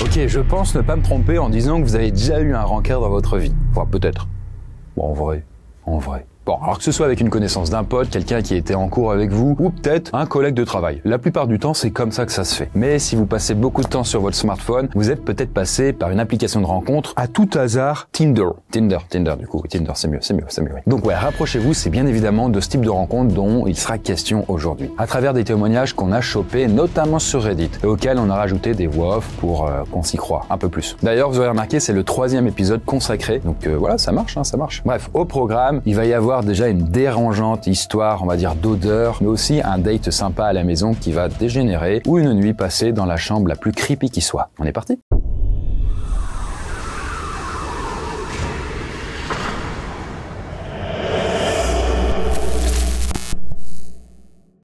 Ok, je pense ne pas me tromper en disant que vous avez déjà eu un rencard dans votre vie. Enfin, peut-être. Bon, en vrai. Bon, alors que ce soit avec une connaissance d'un pote, quelqu'un qui était en cours avec vous, ou peut-être un collègue de travail. La plupart du temps, c'est comme ça que ça se fait. Mais si vous passez beaucoup de temps sur votre smartphone, vous êtes peut-être passé par une application de rencontre, à tout hasard, Tinder, du coup, Tinder, c'est mieux, oui. Donc ouais, rapprochez-vous, c'est bien évidemment de ce type de rencontre dont il sera question aujourd'hui. À travers des témoignages qu'on a chopés, notamment sur Reddit, et auxquels on a rajouté des voix off pour qu'on s'y croie un peu plus. D'ailleurs, vous aurez remarqué, c'est le 3e épisode consacré, donc voilà, ça marche. Bref, au programme, il va y avoir déjà une dérangeante histoire, on va dire d'odeur, mais aussi un date sympa à la maison qui va dégénérer, ou une nuit passée dans la chambre la plus creepy qui soit. On est parti ?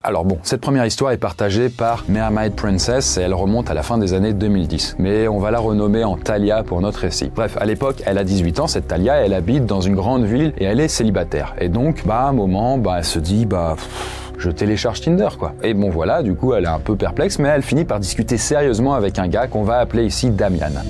Alors bon, cette première histoire est partagée par Mermaid Princess et elle remonte à la fin des années 2010. Mais on va la renommer en Talia pour notre récit. Bref, à l'époque, elle a 18 ans, cette Talia, elle habite dans une grande ville et elle est célibataire. Et donc, à un moment, elle se dit, je télécharge Tinder, quoi. Et bon voilà, du coup, elle est un peu perplexe, mais elle finit par discuter sérieusement avec un gars qu'on va appeler ici Damian.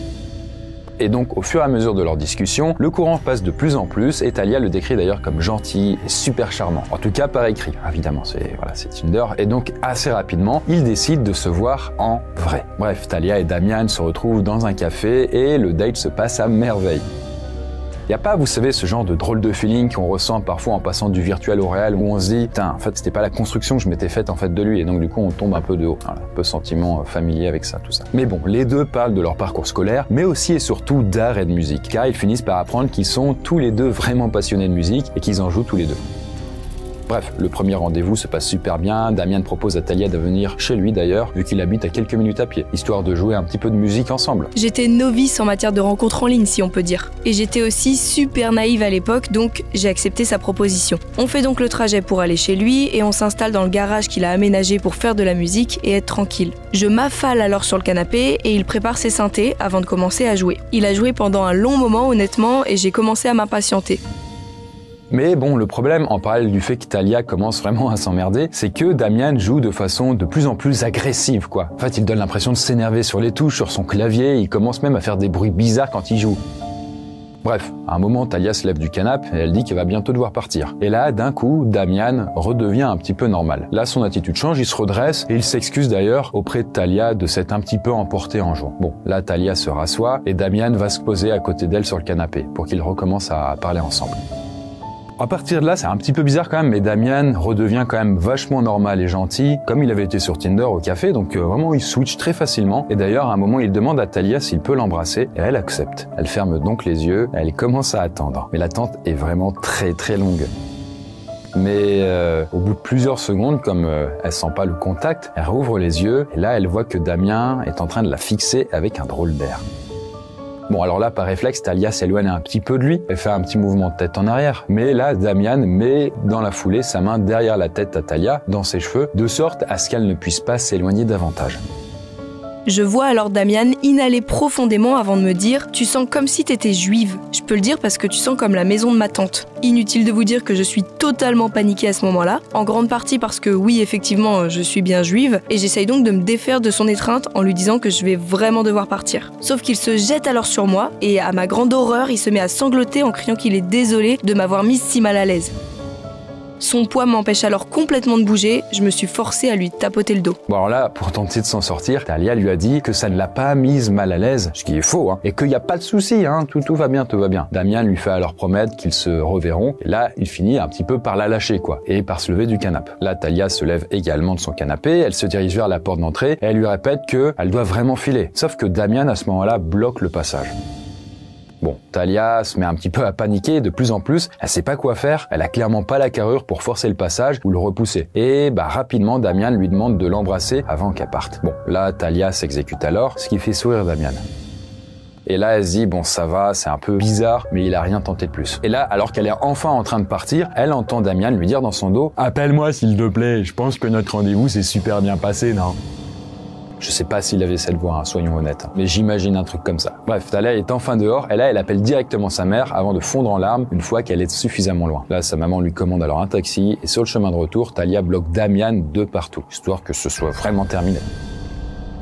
Et donc, au fur et à mesure de leur discussion, le courant passe de plus en plus et Talia le décrit d'ailleurs comme gentil et super charmant. En tout cas, par écrit, évidemment, c'est Tinder. Et donc, assez rapidement, ils décident de se voir en vrai. Bref, Talia et Damian se retrouvent dans un café et le date se passe à merveille. Y a pas, vous savez, ce genre de drôle de feeling qu'on ressent parfois en passant du virtuel au réel où on se dit, putain, en fait, c'était pas la construction que je m'étais faite en fait de lui et donc du coup, on tombe un peu de haut. Voilà, un peu sentiment familier avec ça, tout ça. Mais bon, les deux parlent de leur parcours scolaire, mais aussi et surtout d'art et de musique, car ils finissent par apprendre qu'ils sont tous les deux vraiment passionnés de musique et qu'ils en jouent tous les deux. Bref, le premier rendez-vous se passe super bien, Damian propose à Talia de venir chez lui d'ailleurs, vu qu'il habite à quelques minutes à pied, histoire de jouer un petit peu de musique ensemble. J'étais novice en matière de rencontres en ligne, si on peut dire. Et j'étais aussi super naïve à l'époque, donc j'ai accepté sa proposition. On fait donc le trajet pour aller chez lui et on s'installe dans le garage qu'il a aménagé pour faire de la musique et être tranquille. Je m'affale alors sur le canapé et il prépare ses synthés avant de commencer à jouer. Il a joué pendant un long moment honnêtement et j'ai commencé à m'impatienter. Mais bon, le problème, en parallèle du fait que Talia commence vraiment à s'emmerder, c'est que Damian joue de façon de plus en plus agressive, quoi. En fait, il donne l'impression de s'énerver sur les touches, sur son clavier, il commence même à faire des bruits bizarres quand il joue. Bref, à un moment, Talia se lève du canapé et elle dit qu'elle va bientôt devoir partir. Et là, d'un coup, Damian redevient un petit peu normal. Là, son attitude change, il se redresse et il s'excuse d'ailleurs auprès de Talia de s'être un petit peu emporté en jouant. Bon, là, Talia se rassoit et Damian va se poser à côté d'elle sur le canapé pour qu'ils recommencent à parler ensemble. À partir de là, c'est un petit peu bizarre quand même, mais Damian redevient quand même vachement normal et gentil, comme il avait été sur Tinder au café, donc vraiment il switch très facilement. Et d'ailleurs, à un moment, il demande à Talia s'il peut l'embrasser, et elle accepte. Elle ferme donc les yeux, et elle commence à attendre. Mais l'attente est vraiment très très longue. Mais au bout de plusieurs secondes, comme elle sent pas le contact, elle rouvre les yeux, et là elle voit que Damian est en train de la fixer avec un drôle d'air. Bon, alors là, par réflexe, Talia s'éloigne un petit peu de lui, elle fait un petit mouvement de tête en arrière. Mais là, Damian met dans la foulée sa main derrière la tête à Talia, dans ses cheveux, de sorte à ce qu'elle ne puisse pas s'éloigner davantage. Je vois alors Damian inhaler profondément avant de me dire « Tu sens comme si t'étais juive ». Je peux le dire parce que tu sens comme la maison de ma tante. Inutile de vous dire que je suis totalement paniquée à ce moment-là, en grande partie parce que oui, effectivement, je suis bien juive, et j'essaye donc de me défaire de son étreinte en lui disant que je vais vraiment devoir partir. Sauf qu'il se jette alors sur moi, et à ma grande horreur, il se met à sangloter en criant qu'il est désolé de m'avoir mise si mal à l'aise. Son poids m'empêche alors complètement de bouger, je me suis forcée à lui tapoter le dos. Bon alors là, pour tenter de s'en sortir, Talia lui a dit que ça ne l'a pas mise mal à l'aise, ce qui est faux, et qu'il n'y a pas de souci, tout va bien, tout va bien. Damian lui fait alors promettre qu'ils se reverront, et là, il finit un petit peu par la lâcher, et par se lever du canapé. Là, Talia se lève également de son canapé, elle se dirige vers la porte d'entrée, et elle lui répète qu'elle doit vraiment filer. Sauf que Damian, à ce moment-là, bloque le passage. Bon, Talia se met un petit peu à paniquer de plus en plus, elle sait pas quoi faire, elle a clairement pas la carrure pour forcer le passage ou le repousser. Et rapidement, Damian lui demande de l'embrasser avant qu'elle parte. Bon, là, Talia s'exécute alors, ce qui fait sourire Damian. Et là, elle se dit, bon, ça va, c'est un peu bizarre, mais il a rien tenté de plus. Et là, alors qu'elle est enfin en train de partir, elle entend Damian lui dire dans son dos, « Appelle-moi s'il te plaît, je pense que notre rendez-vous s'est super bien passé, non ?» Je sais pas s'il avait cette voix, soyons honnêtes, mais j'imagine un truc comme ça. Bref, Talia est enfin dehors, et là, elle appelle directement sa mère avant de fondre en larmes une fois qu'elle est suffisamment loin. Là, sa maman lui commande alors un taxi, et sur le chemin de retour, Talia bloque Damian de partout, histoire que ce soit vraiment terminé.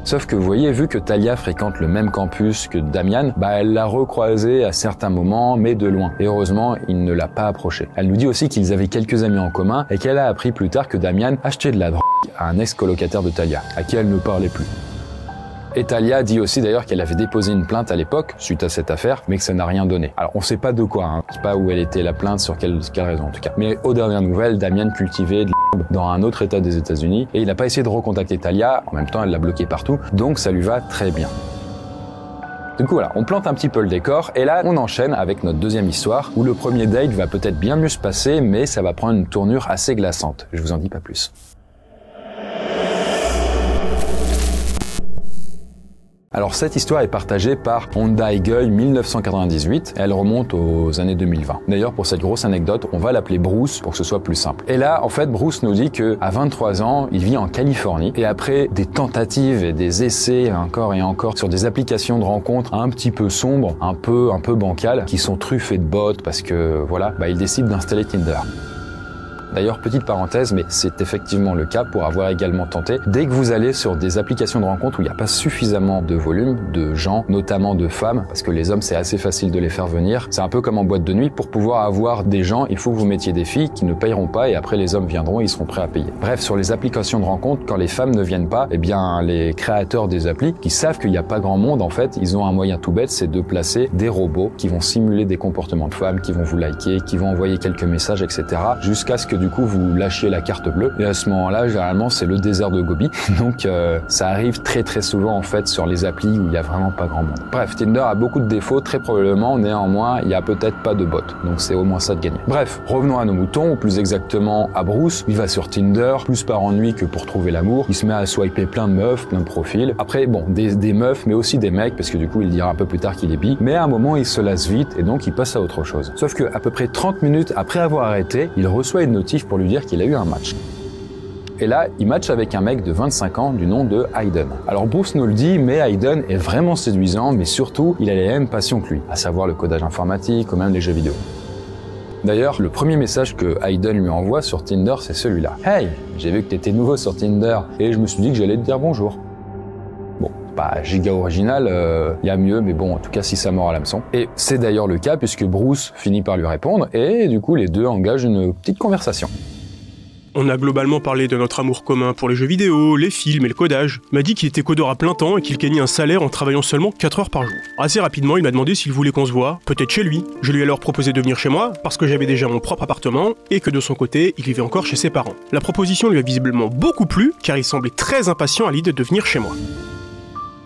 Sauf que vous voyez, vu que Talia fréquente le même campus que Damian, elle l'a recroisé à certains moments, mais de loin. Et heureusement, il ne l'a pas approché. Elle nous dit aussi qu'ils avaient quelques amis en commun et qu'elle a appris plus tard que Damian achetait de la drogue à un ex-colocataire de Talia, à qui elle ne parlait plus. Et Talia dit aussi d'ailleurs qu'elle avait déposé une plainte à l'époque, suite à cette affaire, mais que ça n'a rien donné. Alors on sait pas de quoi, on sait pas où elle était la plainte, sur quelle raison en tout cas. Mais aux dernières nouvelles, Damian cultivait de l'herbe dans un autre état des États-Unis et il n'a pas essayé de recontacter Talia, en même temps elle l'a bloqué partout, donc ça lui va très bien. Du coup voilà, on plante un petit peu le décor et là on enchaîne avec notre deuxième histoire où le premier date va peut-être bien mieux se passer, mais ça va prendre une tournure assez glaçante. Je vous en dis pas plus. Alors cette histoire est partagée par Honda Eagle 1998, elle remonte aux années 2020. D'ailleurs pour cette grosse anecdote, on va l'appeler Bruce pour que ce soit plus simple. Et là en fait Bruce nous dit que à 23 ans, il vit en Californie et après des tentatives et des essais encore et encore sur des applications de rencontres un petit peu sombres, un peu bancales, qui sont truffées de bots parce que voilà, il décide d'installer Tinder. D'ailleurs, petite parenthèse, mais c'est effectivement le cas pour avoir également tenté. Dès que vous allez sur des applications de rencontres où il n'y a pas suffisamment de volume, de gens, notamment de femmes, parce que les hommes, c'est assez facile de les faire venir. C'est un peu comme en boîte de nuit. Pour pouvoir avoir des gens, il faut que vous mettiez des filles qui ne payeront pas et après les hommes viendront et ils seront prêts à payer. Bref, sur les applications de rencontres, quand les femmes ne viennent pas, les créateurs des applis, qui savent qu'il n'y a pas grand monde, en fait, ils ont un moyen tout bête, c'est de placer des robots qui vont simuler des comportements de femmes, qui vont vous liker, qui vont envoyer quelques messages, etc. jusqu'à ce que du coup vous lâchiez la carte bleue et à ce moment-là généralement c'est le désert de Gobi donc ça arrive très souvent en fait sur les applis où il y a vraiment pas grand monde. Bref, Tinder a beaucoup de défauts, très probablement, néanmoins il y a peut-être pas de bots, donc c'est au moins ça de gagner. Bref, revenons à nos moutons, ou plus exactement à Bruce. Il va sur Tinder plus par ennui que pour trouver l'amour, il se met à swiper plein de meufs, plein de profils, après bon des meufs mais aussi des mecs parce que du coup il dira un peu plus tard qu'il est bi, mais à un moment il se lasse vite et donc il passe à autre chose. Sauf que à peu près 30 minutes après avoir arrêté, il reçoit une notif pour lui dire qu'il a eu un match. Et là, il match avec un mec de 25 ans du nom de Hayden. Alors Bruce nous le dit, mais Hayden est vraiment séduisant, mais surtout, il a les mêmes passions que lui, à savoir le codage informatique ou même les jeux vidéo. D'ailleurs, le premier message que Hayden lui envoie sur Tinder, c'est celui-là. « Hey, j'ai vu que t'étais nouveau sur Tinder et je me suis dit que j'allais te dire bonjour. » Bon, pas giga original, y a mieux, mais bon, en tout cas si ça mord à l'hameçon. Et c'est d'ailleurs le cas puisque Bruce finit par lui répondre et du coup les deux engagent une petite conversation. On a globalement parlé de notre amour commun pour les jeux vidéo, les films et le codage. Il m'a dit qu'il était codeur à plein temps et qu'il gagnait un salaire en travaillant seulement 4 heures par jour. Assez rapidement, il m'a demandé s'il voulait qu'on se voit, peut-être chez lui. Je lui ai alors proposé de venir chez moi, parce que j'avais déjà mon propre appartement, et que de son côté, il vivait encore chez ses parents. La proposition lui a visiblement beaucoup plu, car il semblait très impatient à l'idée de venir chez moi.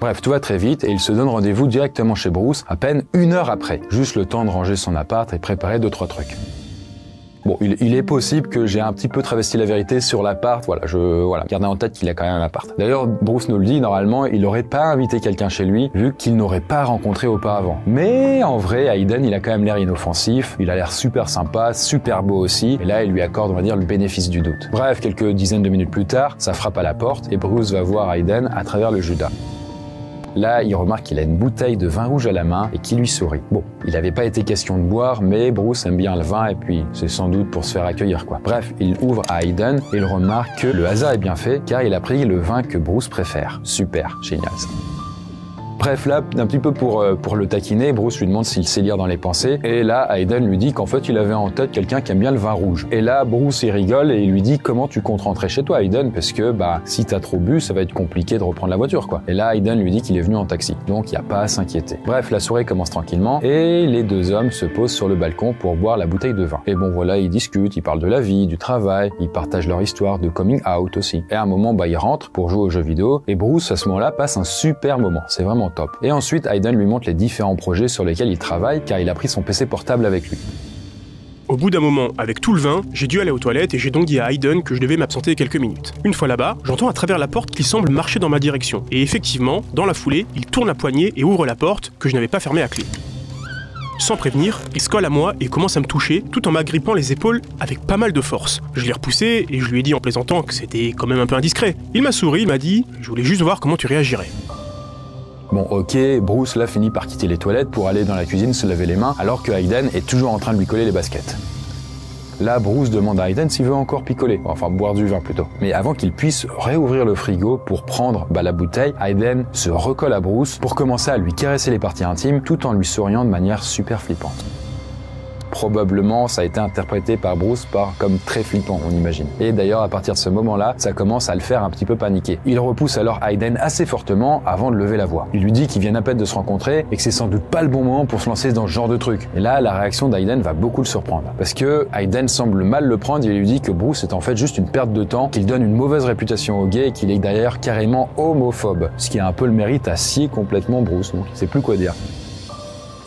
Bref, tout va très vite et il se donne rendez-vous directement chez Bruce, à peine 1 heure après. Juste le temps de ranger son appart et préparer 2-3 trucs. Bon, il est possible que j'ai un petit peu travesti la vérité sur l'appart, gardez en tête qu'il a quand même un appart. D'ailleurs, Bruce nous le dit, normalement, il n'aurait pas invité quelqu'un chez lui, vu qu'il n'aurait pas rencontré auparavant. Mais en vrai, Hayden, il a quand même l'air inoffensif, il a l'air super sympa, super beau aussi, et là, il lui accorde, on va dire, le bénéfice du doute. Bref, quelques dizaines de minutes plus tard, ça frappe à la porte, et Bruce va voir Hayden à travers le Judas. Là, il remarque qu'il a une bouteille de vin rouge à la main et qu'il lui sourit. Bon, il n'avait pas été question de boire, mais Bruce aime bien le vin et puis c'est sans doute pour se faire accueillir quoi. Bref, il ouvre à Hayden et il remarque que le hasard est bien fait car il a pris le vin que Bruce préfère. Super, génial ça. Bref, là, un petit peu pour le taquiner, Bruce lui demande s'il sait lire dans les pensées, et là, Hayden lui dit qu'en fait, il avait en tête quelqu'un qui aime bien le vin rouge. Et là, Bruce, il rigole et il lui dit comment tu comptes rentrer chez toi, Hayden, parce que, si t'as trop bu, ça va être compliqué de reprendre la voiture, quoi. Et là, Hayden lui dit qu'il est venu en taxi, donc il n'y a pas à s'inquiéter. Bref, la soirée commence tranquillement, et les deux hommes se posent sur le balcon pour boire la bouteille de vin. Et bon, voilà, ils discutent, ils parlent de la vie, du travail, ils partagent leur histoire de coming out aussi. Et à un moment, ils rentrent pour jouer aux jeux vidéo, et Bruce, à ce moment-là, passe un super moment. C'est vraiment top. Et ensuite, Hayden lui montre les différents projets sur lesquels il travaille car il a pris son PC portable avec lui. Au bout d'un moment, avec tout le vin, j'ai dû aller aux toilettes et j'ai donc dit à Hayden que je devais m'absenter quelques minutes. Une fois là-bas, j'entends à travers la porte qu'il semble marcher dans ma direction. Et effectivement, dans la foulée, il tourne la poignée et ouvre la porte que je n'avais pas fermée à clé. Sans prévenir, il se colle à moi et commence à me toucher tout en m'agrippant les épaules avec pas mal de force. Je l'ai repoussé et je lui ai dit en plaisantant que c'était quand même un peu indiscret. Il m'a souri, il m'a dit « Je voulais juste voir comment tu réagirais ». Bon ok, Bruce là finit par quitter les toilettes pour aller dans la cuisine se laver les mains alors que Hayden est toujours en train de lui coller les baskets. Là, Bruce demande à Hayden s'il veut encore picoler, enfin boire du vin plutôt. Mais avant qu'il puisse réouvrir le frigo pour prendre la bouteille, Hayden se recolle à Bruce pour commencer à lui caresser les parties intimes tout en lui souriant de manière super flippante. Probablement, ça a été interprété par Bruce comme très flippant, on imagine. Et d'ailleurs, à partir de ce moment-là, ça commence à le faire un petit peu paniquer. Il repousse alors Hayden assez fortement avant de lever la voix. Il lui dit qu'ils viennent à peine de se rencontrer et que c'est sans doute pas le bon moment pour se lancer dans ce genre de truc. Et là, la réaction d'Hayden va beaucoup le surprendre. Parce que Hayden semble mal le prendre et il lui dit que Bruce est en fait juste une perte de temps, qu'il donne une mauvaise réputation aux gays et qu'il est d'ailleurs carrément homophobe. Ce qui a un peu le mérite à scier complètement Bruce, donc il sait plus quoi dire.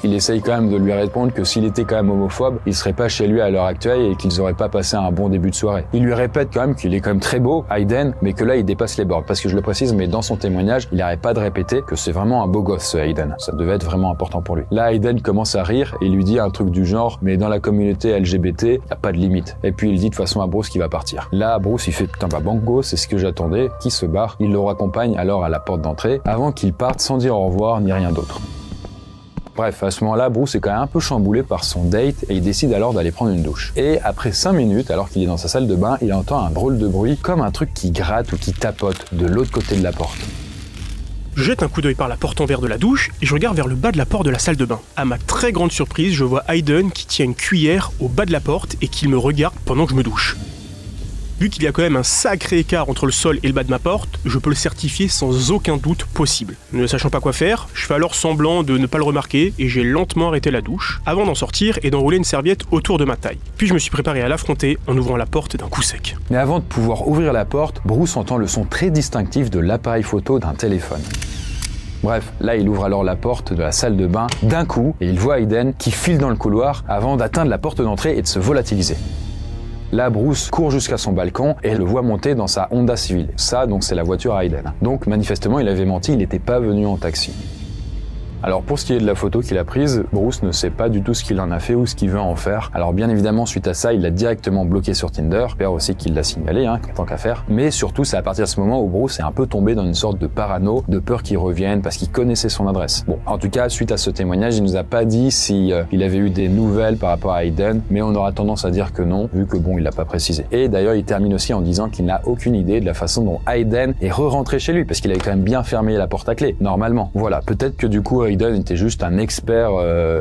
Il essaye quand même de lui répondre que s'il était quand même homophobe, il serait pas chez lui à l'heure actuelle et qu'ils auraient pas passé un bon début de soirée. Il lui répète quand même qu'il est quand même très beau, Hayden, mais que là il dépasse les bornes. Parce que je le précise, mais dans son témoignage, il n'arrête pas de répéter que c'est vraiment un beau gosse, ce Hayden. Ça devait être vraiment important pour lui. Là, Hayden commence à rire et lui dit un truc du genre, mais dans la communauté LGBT, y a pas de limite. Et puis il dit de façon à Bruce qu'il va partir. Là, Bruce il fait putain bah bango, c'est ce que j'attendais, qui se barre. Il le raccompagne alors à la porte d'entrée avant qu'il parte sans dire au revoir ni rien d'autre. Bref, à ce moment-là, Bruce est quand même un peu chamboulé par son date et il décide alors d'aller prendre une douche. Et après 5 minutes, alors qu'il est dans sa salle de bain, il entend un drôle de bruit, comme un truc qui gratte ou qui tapote de l'autre côté de la porte. Je jette un coup d'œil par la porte en verre de la douche et je regarde vers le bas de la porte de la salle de bain. À ma très grande surprise, je vois Hayden qui tient une cuillère au bas de la porte et qui me regarde pendant que je me douche. Vu qu'il y a quand même un sacré écart entre le sol et le bas de ma porte, je peux le certifier sans aucun doute possible. Ne sachant pas quoi faire, je fais alors semblant de ne pas le remarquer et j'ai lentement arrêté la douche avant d'en sortir et d'enrouler une serviette autour de ma taille. Puis je me suis préparé à l'affronter en ouvrant la porte d'un coup sec. Mais avant de pouvoir ouvrir la porte, Bruce entend le son très distinctif de l'appareil photo d'un téléphone. Bref, là il ouvre alors la porte de la salle de bain d'un coup et il voit Hayden qui file dans le couloir avant d'atteindre la porte d'entrée et de se volatiliser. Là, Bruce court jusqu'à son balcon et le voit monter dans sa Honda Civic. Ça, donc, c'est la voiture à Hayden. Donc, manifestement, il avait menti, il n'était pas venu en taxi. Alors pour ce qui est de la photo qu'il a prise, Bruce ne sait pas du tout ce qu'il en a fait ou ce qu'il veut en faire. Alors bien évidemment, suite à ça, il l'a directement bloqué sur Tinder. J'espère aussi qu'il l'a signalé, tant qu'à faire. Mais surtout, c'est à partir de ce moment où Bruce est un peu tombé dans une sorte de parano, de peur qu'il revienne parce qu'il connaissait son adresse. Bon, en tout cas, suite à ce témoignage, il nous a pas dit si il avait eu des nouvelles par rapport à Hayden, mais on aura tendance à dire que non, vu que bon, il l'a pas précisé. Et d'ailleurs, il termine aussi en disant qu'il n'a aucune idée de la façon dont Hayden est re-rentré chez lui, parce qu'il avait quand même bien fermé la porte à clé, normalement. Voilà, peut-être que du coup, Hayden était juste un expert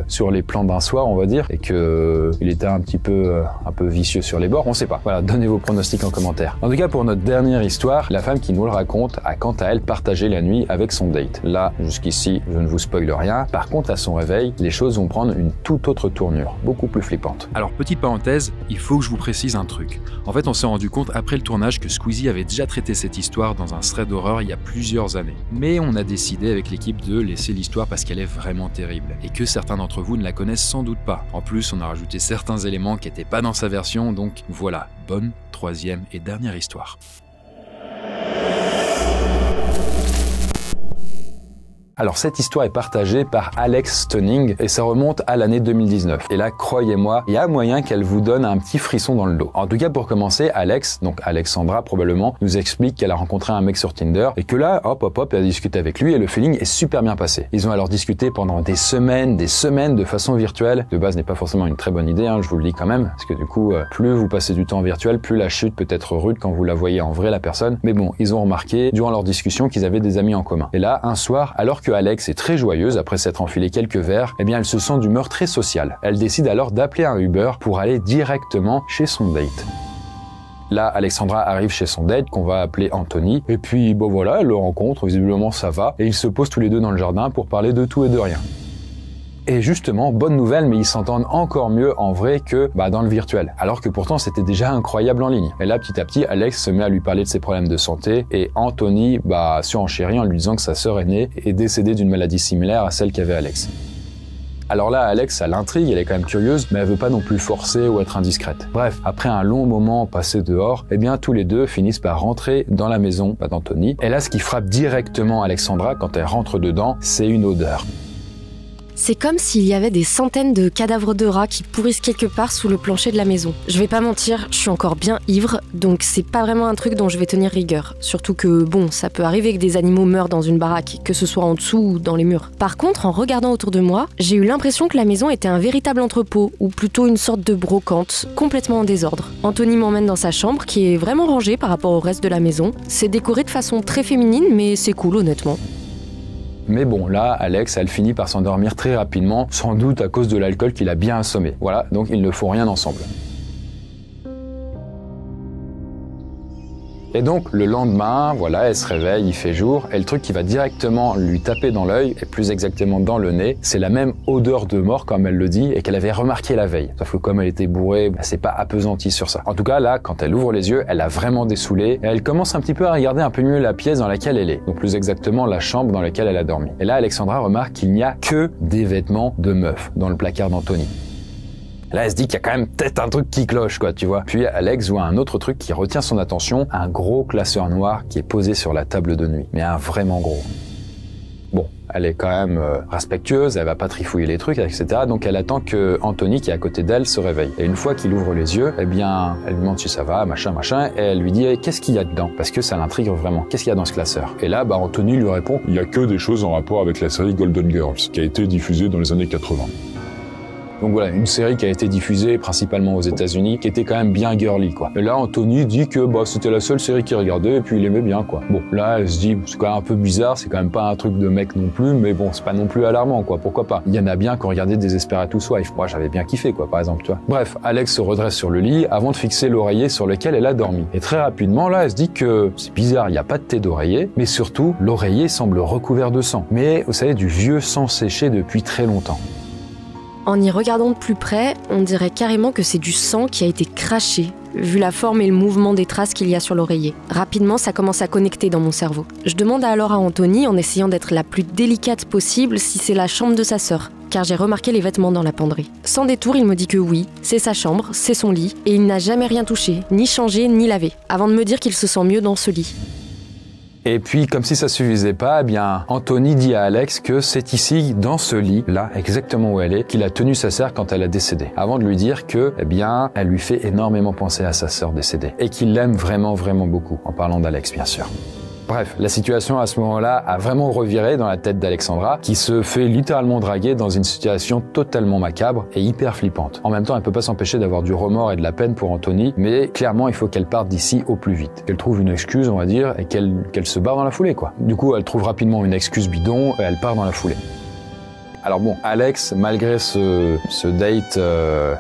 sur les plans d'un soir, on va dire, et que il était un peu vicieux sur les bords, on sait pas. Voilà, donnez vos pronostics en commentaire. En tout cas, pour notre dernière histoire, la femme qui nous le raconte a quant à elle partagé la nuit avec son date. Là, jusqu'ici, je ne vous spoile rien. Par contre, à son réveil, les choses vont prendre une toute autre tournure, beaucoup plus flippante. Alors, petite parenthèse, il faut que je vous précise un truc. En fait, on s'est rendu compte après le tournage que Squeezie avait déjà traité cette histoire dans un thread d'horreur il y a plusieurs années. Mais on a décidé avec l'équipe de laisser l'histoire parce qu'elle est vraiment terrible et que certains d'entre vous ne la connaissent sans doute pas. En plus, on a rajouté certains éléments qui n'étaient pas dans sa version, donc voilà, bonne troisième et dernière histoire. Alors cette histoire est partagée par Alex Stunning et ça remonte à l'année 2019. Et là, croyez-moi, il y a moyen qu'elle vous donne un petit frisson dans le dos. En tout cas, pour commencer, Alex, donc Alexandra probablement, nous explique qu'elle a rencontré un mec sur Tinder et que là, hop, elle a discuté avec lui et le feeling est super bien passé. Ils ont alors discuté pendant des semaines de façon virtuelle. De base, n'est pas forcément une très bonne idée, je vous le dis quand même, parce que du coup, plus vous passez du temps virtuel, plus la chute peut être rude quand vous la voyez en vrai la personne. Mais bon, ils ont remarqué durant leur discussion qu'ils avaient des amis en commun. Et là, un soir, alors que Alex est très joyeuse après s'être enfilé quelques verres, eh bien elle se sent d'humeur très sociale. Elle décide alors d'appeler un Uber pour aller directement chez son date. Là, Alexandra arrive chez son date, qu'on va appeler Anthony, et puis bon voilà, elle le rencontre, visiblement ça va, et ils se posent tous les deux dans le jardin pour parler de tout et de rien. Et justement, bonne nouvelle, mais ils s'entendent encore mieux en vrai que dans le virtuel. Alors que pourtant, c'était déjà incroyable en ligne. Et là, petit à petit, Alex se met à lui parler de ses problèmes de santé et Anthony surenchérit en lui disant que sa sœur aînée est décédée d'une maladie similaire à celle qu'avait Alex. Alors là, Alex, ça l'intrigue, elle est quand même curieuse, mais elle veut pas non plus forcer ou être indiscrète. Bref, après un long moment passé dehors, eh bien tous les deux finissent par rentrer dans la maison d'Anthony. Et là, ce qui frappe directement Alexandra quand elle rentre dedans, c'est une odeur. C'est comme s'il y avait des centaines de cadavres de rats qui pourrissent quelque part sous le plancher de la maison. Je vais pas mentir, je suis encore bien ivre, donc c'est pas vraiment un truc dont je vais tenir rigueur. Surtout que, bon, ça peut arriver que des animaux meurent dans une baraque, que ce soit en dessous ou dans les murs. Par contre, en regardant autour de moi, j'ai eu l'impression que la maison était un véritable entrepôt, ou plutôt une sorte de brocante, complètement en désordre. Anthony m'emmène dans sa chambre, qui est vraiment rangée par rapport au reste de la maison. C'est décoré de façon très féminine, mais c'est cool honnêtement. Mais bon, là, Alex, elle finit par s'endormir très rapidement, sans doute à cause de l'alcool qu'il a bien assommé. Voilà, donc ils ne font rien ensemble. Et donc, le lendemain, voilà, elle se réveille, il fait jour, et le truc qui va directement lui taper dans l'œil, et plus exactement dans le nez, c'est la même odeur de mort, comme elle le dit, et qu'elle avait remarqué la veille. Sauf que comme elle était bourrée, elle s'est pas appesantie sur ça. En tout cas, là, quand elle ouvre les yeux, elle a vraiment dessoulé, et elle commence un petit peu à regarder un peu mieux la pièce dans laquelle elle est. Donc plus exactement, la chambre dans laquelle elle a dormi. Et là, Alexandra remarque qu'il n'y a que des vêtements de meuf dans le placard d'Anthony. Là, elle se dit qu'il y a quand même peut-être un truc qui cloche, quoi, tu vois. Puis Alex voit un autre truc qui retient son attention, un gros classeur noir qui est posé sur la table de nuit. Mais un vraiment gros. Bon, elle est quand même respectueuse, elle va pas trifouiller les trucs, etc. Donc elle attend que Anthony, qui est à côté d'elle, se réveille. Et une fois qu'il ouvre les yeux, eh bien, elle lui demande si ça va, machin, et elle lui dit qu'est-ce qu'il y a dedans, parce que ça l'intrigue vraiment. Qu'est-ce qu'il y a dans ce classeur? Et là, Anthony lui répond il y a que des choses en rapport avec la série Golden Girls, qui a été diffusée dans les années 80. Donc voilà, une série qui a été diffusée principalement aux États-Unis, qui était quand même bien girly, quoi. Et là, Anthony dit que c'était la seule série qu'il regardait et puis il aimait bien, quoi. Bon, là, elle se dit c'est quand même un peu bizarre, c'est quand même pas un truc de mec non plus, mais bon, c'est pas non plus alarmant, quoi. Pourquoi pas? Il y en a bien qui ont regardé Desperate Housewives. Moi, j'avais bien kiffé, quoi, par exemple, tu vois. Bref, Alex se redresse sur le lit avant de fixer l'oreiller sur lequel elle a dormi. Et très rapidement, là, elle se dit que c'est bizarre, il n'y a pas de thé d'oreiller, mais surtout, l'oreiller semble recouvert de sang. Mais, vous savez, du vieux sang séché depuis très longtemps. En y regardant de plus près, on dirait carrément que c'est du sang qui a été craché, vu la forme et le mouvement des traces qu'il y a sur l'oreiller. Rapidement, ça commence à connecter dans mon cerveau. Je demande alors à Anthony, en essayant d'être la plus délicate possible, si c'est la chambre de sa sœur, car j'ai remarqué les vêtements dans la penderie. Sans détour, il me dit que oui, c'est sa chambre, c'est son lit, et il n'a jamais rien touché, ni changé, ni lavé, avant de me dire qu'il se sent mieux dans ce lit. Et puis, comme si ça suffisait pas, eh bien, Anthony dit à Alex que c'est ici, dans ce lit, là, exactement où elle est, qu'il a tenu sa sœur quand elle a décédé. Avant de lui dire que, eh bien, elle lui fait énormément penser à sa sœur décédée. Et qu'il l'aime vraiment, vraiment beaucoup. En parlant d'Alex, bien sûr. Bref, la situation à ce moment-là a vraiment reviré dans la tête d'Alexandra, qui se fait littéralement draguer dans une situation totalement macabre et hyper flippante. En même temps, elle peut pas s'empêcher d'avoir du remords et de la peine pour Anthony, mais clairement, il faut qu'elle parte d'ici au plus vite. Qu'elle trouve une excuse, on va dire, et qu'elle se barre dans la foulée, quoi. Du coup, elle trouve rapidement une excuse bidon et elle part dans la foulée. Alors bon, Alex, malgré ce date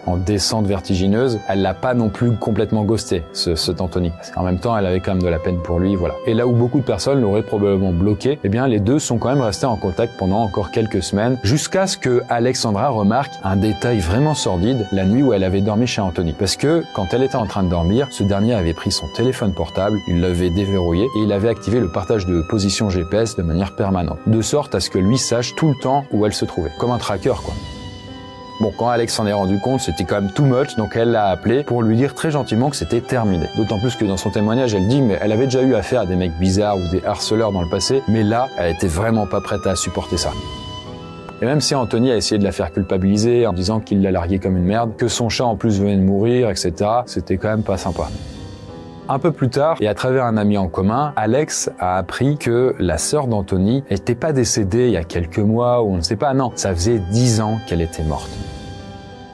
en descente vertigineuse, elle l'a pas non plus complètement ghosté, cet Anthony. En même temps, elle avait quand même de la peine pour lui, voilà. Et là où beaucoup de personnes l'auraient probablement bloqué, eh bien les deux sont quand même restés en contact pendant encore quelques semaines, jusqu'à ce que Alexandra remarque un détail vraiment sordide la nuit où elle avait dormi chez Anthony. Parce que quand elle était en train de dormir, ce dernier avait pris son téléphone portable, il l'avait déverrouillé et il avait activé le partage de position GPS de manière permanente, de sorte à ce que lui sache tout le temps où elle se trouvait. Comme un tracker, quoi. Bon, quand Alex s'en est rendu compte, c'était quand même too much, donc elle l'a appelé pour lui dire très gentiment que c'était terminé. D'autant plus que dans son témoignage, elle dit, mais elle avait déjà eu affaire à des mecs bizarres ou des harceleurs dans le passé, mais là, elle était vraiment pas prête à supporter ça. Et même si Anthony a essayé de la faire culpabiliser en disant qu'il l'a larguée comme une merde, que son chat en plus venait de mourir, etc., c'était quand même pas sympa. Un peu plus tard, et à travers un ami en commun, Alex a appris que la sœur d'Anthony n'était pas décédée il y a quelques mois ou on ne sait pas, non, ça faisait 10 ans qu'elle était morte.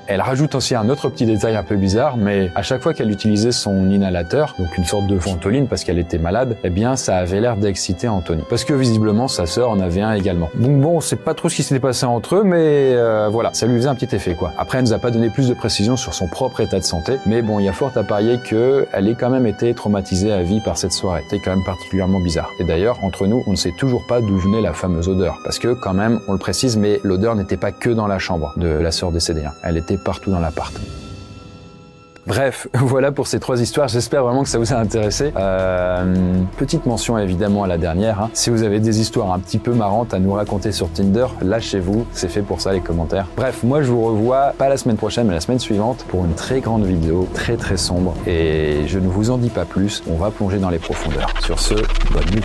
Elle rajoute aussi un autre petit détail un peu bizarre, mais à chaque fois qu'elle utilisait son inhalateur, donc une sorte de ventoline parce qu'elle était malade, eh bien ça avait l'air d'exciter Anthony. Parce que visiblement sa sœur en avait un également. Donc bon, on sait pas trop ce qui s'était passé entre eux, mais voilà, ça lui faisait un petit effet, quoi. Après, elle nous a pas donné plus de précisions sur son propre état de santé, mais bon, il y a fort à parier qu'elle ait quand même été traumatisée à vie par cette soirée. C'était quand même particulièrement bizarre. Et d'ailleurs, entre nous, on ne sait toujours pas d'où venait la fameuse odeur. Parce que quand même, on le précise, mais l'odeur n'était pas que dans la chambre de la sœur décédée. Elle était partout dans l'appart. Bref, voilà pour ces 3 histoires, j'espère vraiment que ça vous a intéressé. Petite mention évidemment à la dernière, hein. Si vous avez des histoires un petit peu marrantes à nous raconter sur Tinder, lâchez-vous, c'est fait pour ça les commentaires. Bref, moi je vous revois pas la semaine prochaine mais la semaine suivante pour une très grande vidéo, très très sombre, et je ne vous en dis pas plus, on va plonger dans les profondeurs. Sur ce, bonne nuit.